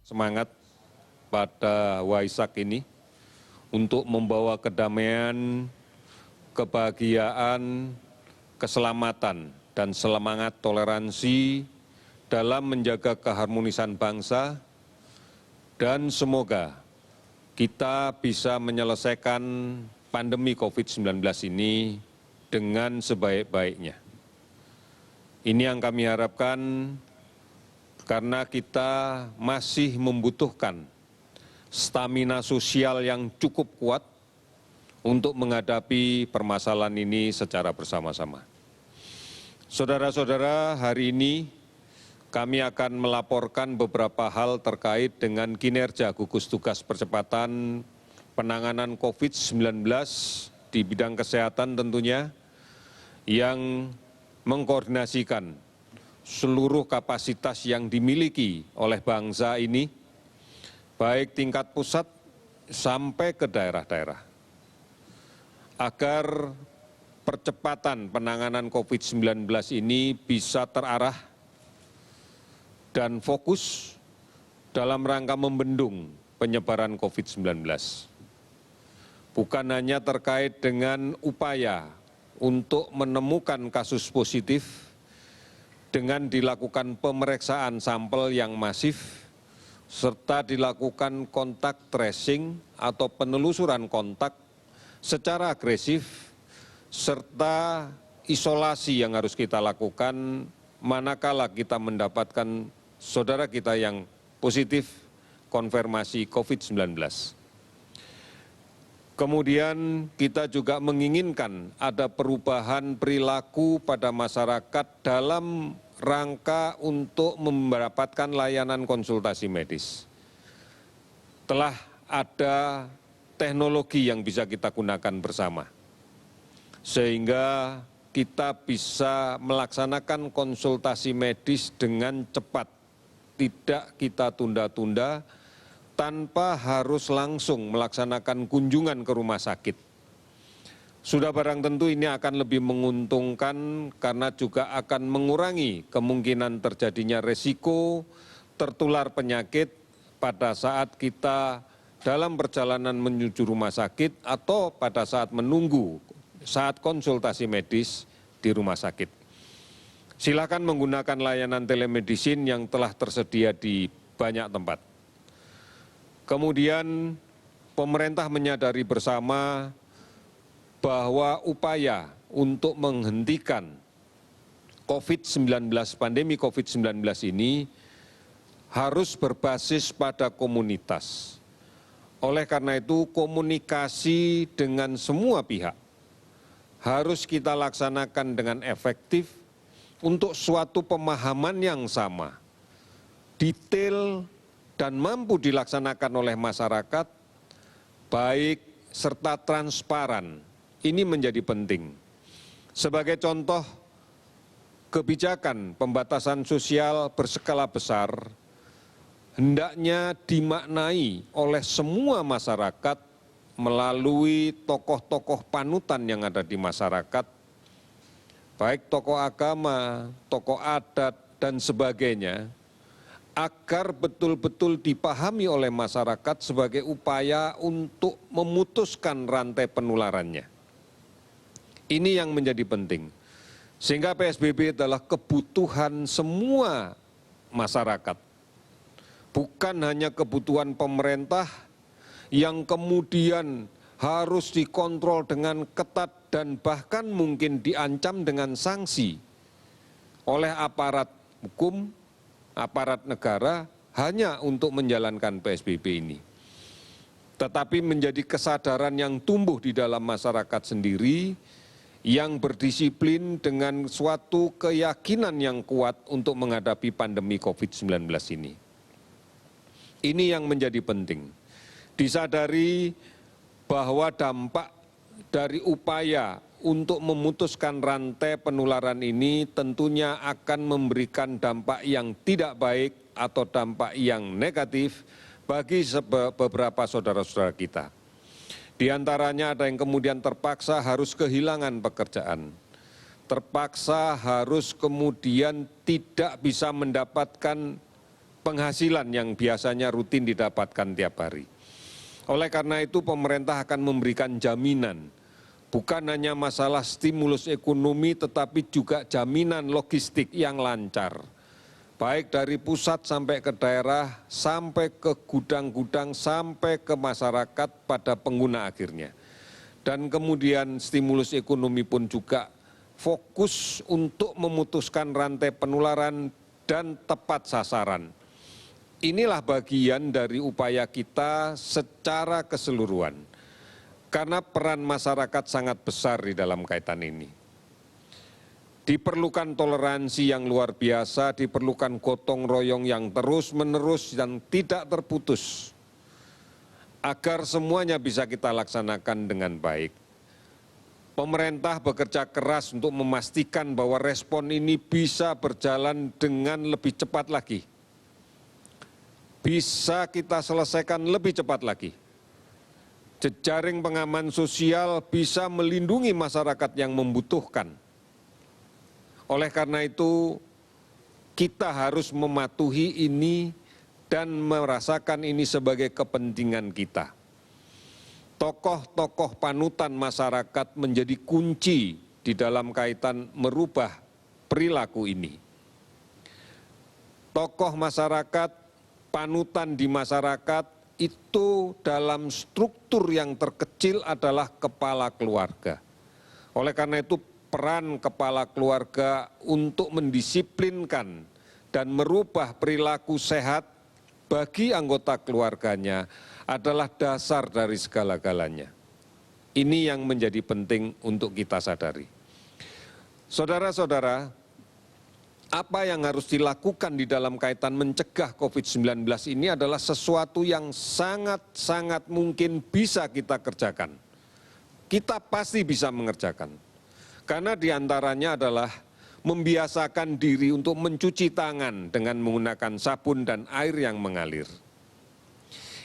semangat pada Waisak ini untuk membawa kedamaian, kebahagiaan, keselamatan, dan semangat toleransi dalam menjaga keharmonisan bangsa, dan semoga kita bisa menyelesaikan pandemi COVID-19 ini dengan sebaik-baiknya. Ini yang kami harapkan karena kita masih membutuhkan stamina sosial yang cukup kuat untuk menghadapi permasalahan ini secara bersama-sama. Saudara-saudara, hari ini kami akan melaporkan beberapa hal terkait dengan kinerja gugus tugas percepatan penanganan COVID-19 di bidang kesehatan tentunya, yang mengkoordinasikan seluruh kapasitas yang dimiliki oleh bangsa ini, baik tingkat pusat sampai ke daerah-daerah, agar percepatan penanganan COVID-19 ini bisa terarah dan fokus dalam rangka membendung penyebaran COVID-19. Bukan hanya terkait dengan upaya untuk menemukan kasus positif dengan dilakukan pemeriksaan sampel yang masif, serta dilakukan kontak tracing atau penelusuran kontak secara agresif, serta isolasi yang harus kita lakukan manakala kita mendapatkan saudara kita yang positif konfirmasi COVID-19. Kemudian kita juga menginginkan ada perubahan perilaku pada masyarakat dalam rangka untuk mendapatkan layanan konsultasi medis. Telah ada teknologi yang bisa kita gunakan bersama, sehingga kita bisa melaksanakan konsultasi medis dengan cepat, tidak kita tunda-tunda, tanpa harus langsung melaksanakan kunjungan ke rumah sakit. Sudah barang tentu ini akan lebih menguntungkan karena juga akan mengurangi kemungkinan terjadinya resiko tertular penyakit pada saat kita dalam perjalanan menuju rumah sakit atau pada saat menunggu saat konsultasi medis di rumah sakit. Silakan menggunakan layanan telemedicine yang telah tersedia di banyak tempat. Kemudian pemerintah menyadari bersama bahwa upaya untuk menghentikan COVID-19, pandemi COVID-19 ini harus berbasis pada komunitas. Oleh karena itu, komunikasi dengan semua pihak harus kita laksanakan dengan efektif untuk suatu pemahaman yang sama, detail, dan mampu dilaksanakan oleh masyarakat, baik serta transparan. Ini menjadi penting. Sebagai contoh, kebijakan pembatasan sosial berskala besar hendaknya dimaknai oleh semua masyarakat melalui tokoh-tokoh panutan yang ada di masyarakat, baik tokoh agama, tokoh adat, dan sebagainya, agar betul-betul dipahami oleh masyarakat sebagai upaya untuk memutuskan rantai penularannya. Ini yang menjadi penting. Sehingga PSBB adalah kebutuhan semua masyarakat. Bukan hanya kebutuhan pemerintah yang kemudian harus dikontrol dengan ketat dan bahkan mungkin diancam dengan sanksi oleh aparat hukum, aparat negara hanya untuk menjalankan PSBB ini. Tetapi menjadi kesadaran yang tumbuh di dalam masyarakat sendiri, yang berdisiplin dengan suatu keyakinan yang kuat untuk menghadapi pandemi COVID-19 ini. Ini yang menjadi penting. Disadari bahwa dampak dari upaya untuk memutuskan rantai penularan ini tentunya akan memberikan dampak yang tidak baik atau dampak yang negatif bagi beberapa saudara-saudara kita. Di antaranya ada yang kemudian terpaksa harus kehilangan pekerjaan, terpaksa harus kemudian tidak bisa mendapatkan penghasilan yang biasanya rutin didapatkan tiap hari. Oleh karena itu pemerintah akan memberikan jaminan, bukan hanya masalah stimulus ekonomi tetapi juga jaminan logistik yang lancar. Baik dari pusat sampai ke daerah, sampai ke gudang-gudang, sampai ke masyarakat pada pengguna akhirnya. Dan kemudian stimulus ekonomi pun juga fokus untuk memutuskan rantai penularan dan tepat sasaran. Inilah bagian dari upaya kita secara keseluruhan, karena peran masyarakat sangat besar di dalam kaitan ini. Diperlukan toleransi yang luar biasa, diperlukan gotong royong yang terus-menerus dan tidak terputus, agar semuanya bisa kita laksanakan dengan baik. Pemerintah bekerja keras untuk memastikan bahwa respon ini bisa berjalan dengan lebih cepat lagi. Bisa kita selesaikan lebih cepat lagi. Jejaring pengaman sosial bisa melindungi masyarakat yang membutuhkan. Oleh karena itu, kita harus mematuhi ini dan merasakan ini sebagai kepentingan kita. Tokoh-tokoh panutan masyarakat menjadi kunci di dalam kaitan merubah perilaku ini. Tokoh masyarakat, panutan di masyarakat itu dalam struktur yang terkecil adalah kepala keluarga. Oleh karena itu peran kepala keluarga untuk mendisiplinkan dan merubah perilaku sehat bagi anggota keluarganya adalah dasar dari segala-galanya. Ini yang menjadi penting untuk kita sadari. Saudara-saudara, apa yang harus dilakukan di dalam kaitan mencegah COVID-19 ini adalah sesuatu yang sangat-sangat mungkin bisa kita kerjakan. Kita pasti bisa mengerjakan. Karena diantaranya adalah membiasakan diri untuk mencuci tangan dengan menggunakan sabun dan air yang mengalir.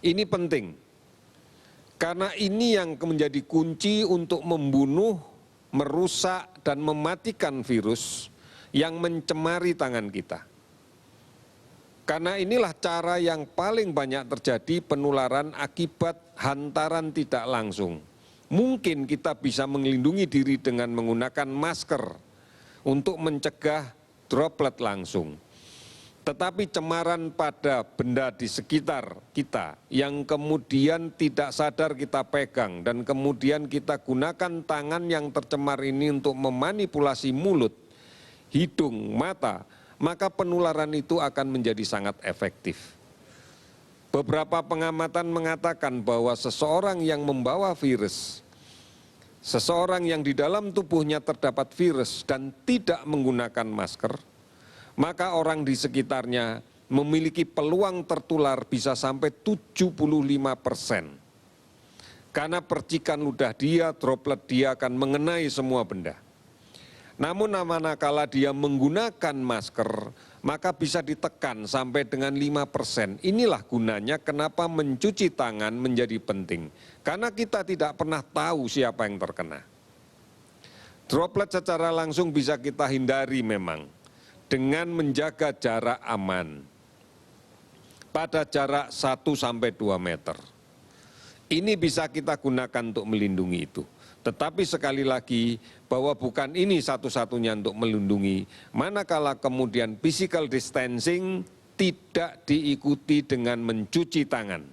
Ini penting, karena ini yang menjadi kunci untuk membunuh, merusak, dan mematikan virus yang mencemari tangan kita. Karena inilah cara yang paling banyak terjadi penularan akibat hantaran tidak langsung. Mungkin kita bisa melindungi diri dengan menggunakan masker untuk mencegah droplet langsung. Tetapi cemaran pada benda di sekitar kita yang kemudian tidak sadar kita pegang dan kemudian kita gunakan tangan yang tercemar ini untuk memanipulasi mulut, hidung, mata, maka penularan itu akan menjadi sangat efektif. Beberapa pengamatan mengatakan bahwa seseorang yang membawa virus, seseorang yang di dalam tubuhnya terdapat virus dan tidak menggunakan masker, maka orang di sekitarnya memiliki peluang tertular bisa sampai 75%. Karena percikan ludah dia, droplet dia akan mengenai semua benda. Namun manakala dia menggunakan masker, maka bisa ditekan sampai dengan 5%. Inilah gunanya kenapa mencuci tangan menjadi penting. Karena kita tidak pernah tahu siapa yang terkena. Droplet secara langsung bisa kita hindari memang dengan menjaga jarak aman pada jarak 1-2 meter. Ini bisa kita gunakan untuk melindungi itu. Tetapi sekali lagi bahwa bukan ini satu-satunya untuk melindungi, manakala kemudian physical distancing tidak diikuti dengan mencuci tangan,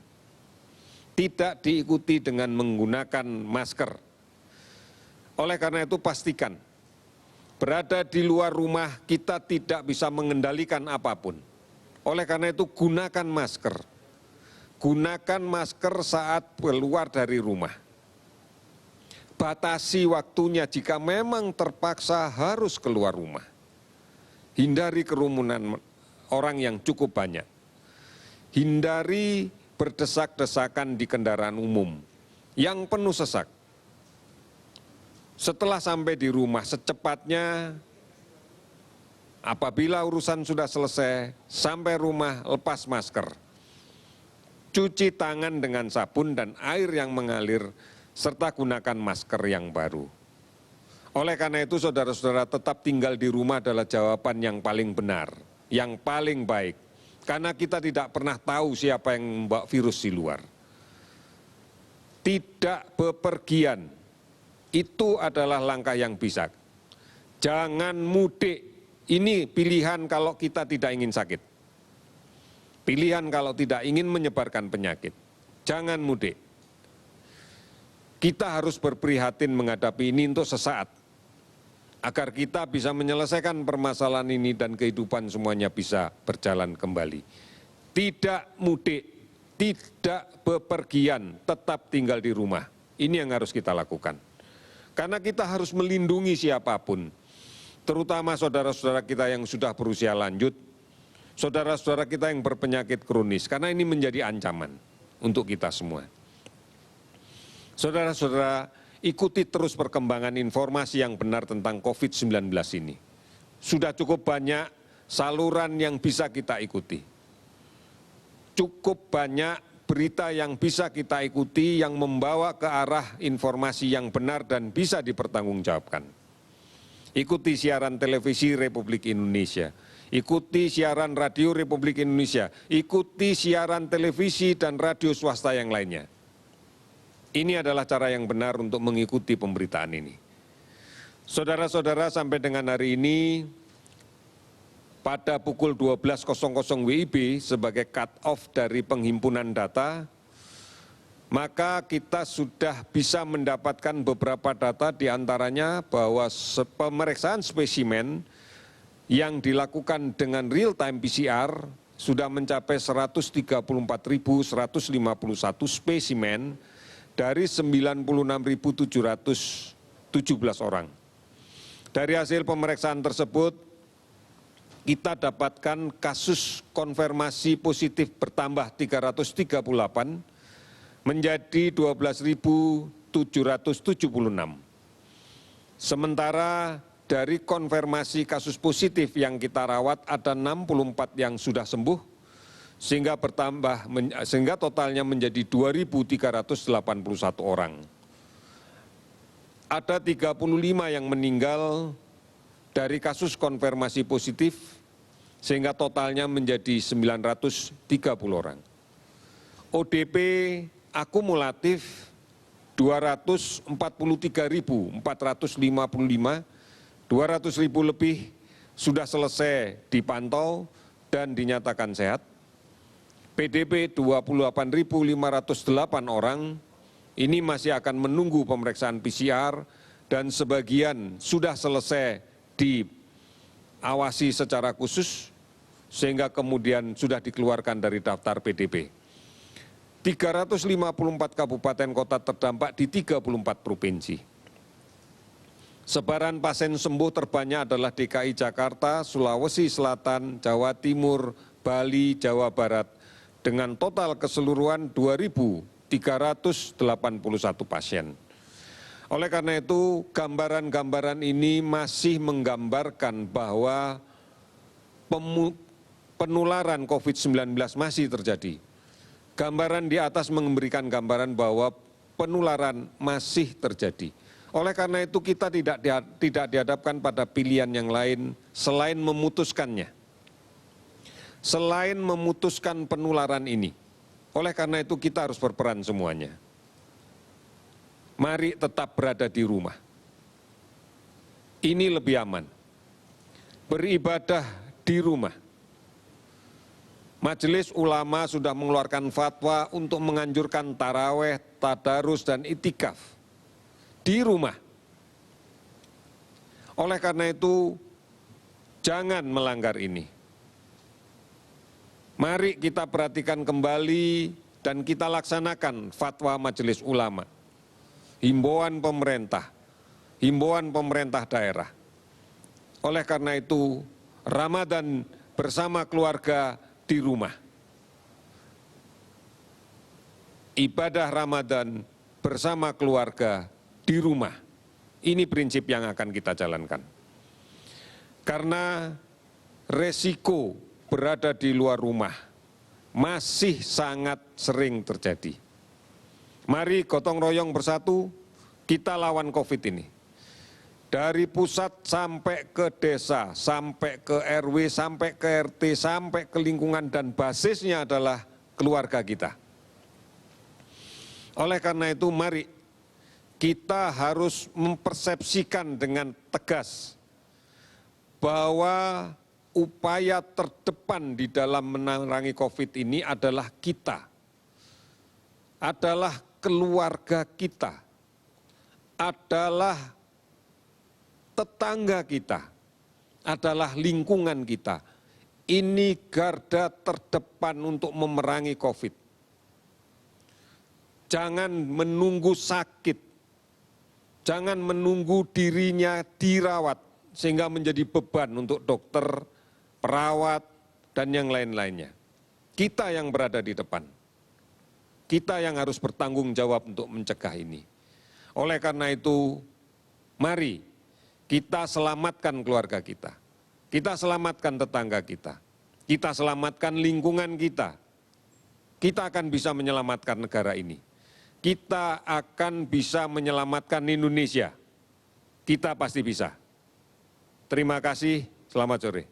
tidak diikuti dengan menggunakan masker. Oleh karena itu pastikan, berada di luar rumah kita tidak bisa mengendalikan apapun. Oleh karena itu gunakan masker. Gunakan masker saat keluar dari rumah. Batasi waktunya jika memang terpaksa harus keluar rumah. Hindari kerumunan orang yang cukup banyak. Hindari berdesak-desakan di kendaraan umum yang penuh sesak. Setelah sampai di rumah secepatnya, apabila urusan sudah selesai, sampai rumah lepas masker. Cuci tangan dengan sabun dan air yang mengalir, serta gunakan masker yang baru. Oleh karena itu saudara-saudara, tetap tinggal di rumah adalah jawaban yang paling benar, yang paling baik. karena kita tidak pernah tahu siapa yang membawa virus di luar. Tidak bepergian, itu adalah langkah yang bijak. Jangan mudik, ini pilihan kalau kita tidak ingin sakit. Pilihan kalau tidak ingin menyebarkan penyakit. Jangan mudik. Kita harus berprihatin menghadapi ini untuk sesaat, agar kita bisa menyelesaikan permasalahan ini dan kehidupan semuanya bisa berjalan kembali. Tidak mudik, tidak bepergian, tetap tinggal di rumah. Ini yang harus kita lakukan. Karena kita harus melindungi siapapun, terutama saudara-saudara kita yang sudah berusia lanjut, saudara-saudara kita yang berpenyakit kronis, karena ini menjadi ancaman untuk kita semua. Saudara-saudara, ikuti terus perkembangan informasi yang benar tentang COVID-19 ini. Sudah cukup banyak saluran yang bisa kita ikuti. Cukup banyak berita yang bisa kita ikuti yang membawa ke arah informasi yang benar dan bisa dipertanggungjawabkan. Ikuti siaran televisi Republik Indonesia, ikuti siaran radio Republik Indonesia, ikuti siaran televisi dan radio swasta yang lainnya. Ini adalah cara yang benar untuk mengikuti pemberitaan ini. Saudara-saudara, sampai dengan hari ini, pada pukul 12.00 WIB sebagai cut-off dari penghimpunan data, maka kita sudah bisa mendapatkan beberapa data, diantaranya bahwa pemeriksaan spesimen yang dilakukan dengan real-time PCR sudah mencapai 134.151 spesimen dari 96.717 orang. Dari hasil pemeriksaan tersebut, kita dapatkan kasus konfirmasi positif bertambah 338 menjadi 12.776. Sementara dari konfirmasi kasus positif yang kita rawat ada 64 yang sudah sembuh, sehingga totalnya menjadi 2.381 orang. Ada 35 yang meninggal dari kasus konfirmasi positif, sehingga totalnya menjadi 930 orang. ODP akumulatif 243.455, 200.000 lebih sudah selesai dipantau dan dinyatakan sehat. PDP 28.508 orang, ini masih akan menunggu pemeriksaan PCR dan sebagian sudah selesai diawasi secara khusus sehingga kemudian sudah dikeluarkan dari daftar PDP. 354 kabupaten kota terdampak di 34 provinsi. Sebaran pasien sembuh terbanyak adalah DKI Jakarta, Sulawesi Selatan, Jawa Timur, Bali, Jawa Barat dengan total keseluruhan 2.381 pasien. Oleh karena itu, gambaran-gambaran ini masih menggambarkan bahwa penularan COVID-19 masih terjadi. Gambaran di atas memberikan gambaran bahwa penularan masih terjadi. Oleh karena itu, kita tidak dihadapkan pada pilihan yang lain selain memutuskannya. Selain memutuskan penularan ini. Oleh karena itu, kita harus berperan semuanya. Mari tetap berada di rumah. Ini lebih aman. Beribadah di rumah. Majelis Ulama sudah mengeluarkan fatwa untuk menganjurkan taraweh, tadarus, dan itikaf di rumah. Oleh karena itu, jangan melanggar ini. Mari kita perhatikan kembali dan kita laksanakan fatwa Majelis Ulama. Himbauan pemerintah daerah. Oleh karena itu, Ramadan bersama keluarga di rumah. Ibadah Ramadan bersama keluarga di rumah. Ini prinsip yang akan kita jalankan. Karena resiko berada di luar rumah masih sangat sering terjadi. Mari gotong royong bersatu, kita lawan COVID ini. Dari pusat sampai ke desa, sampai ke RW, sampai ke RT, sampai ke lingkungan dan basisnya adalah keluarga kita. Oleh karena itu mari kita harus mempersepsikan dengan tegas bahwa upaya terdepan di dalam menangani COVID ini adalah kita, adalah keluarga kita, adalah tetangga kita, adalah lingkungan kita. Ini garda terdepan untuk memerangi COVID. Jangan menunggu sakit, jangan menunggu dirinya dirawat sehingga menjadi beban untuk dokter, perawat, dan yang lain-lainnya. Kita yang berada di depan, kita yang harus bertanggung jawab untuk mencegah ini. Oleh karena itu, mari kita selamatkan keluarga kita, kita selamatkan tetangga kita selamatkan lingkungan kita akan bisa menyelamatkan negara ini. Kita akan bisa menyelamatkan Indonesia. Kita pasti bisa. Terima kasih, selamat sore.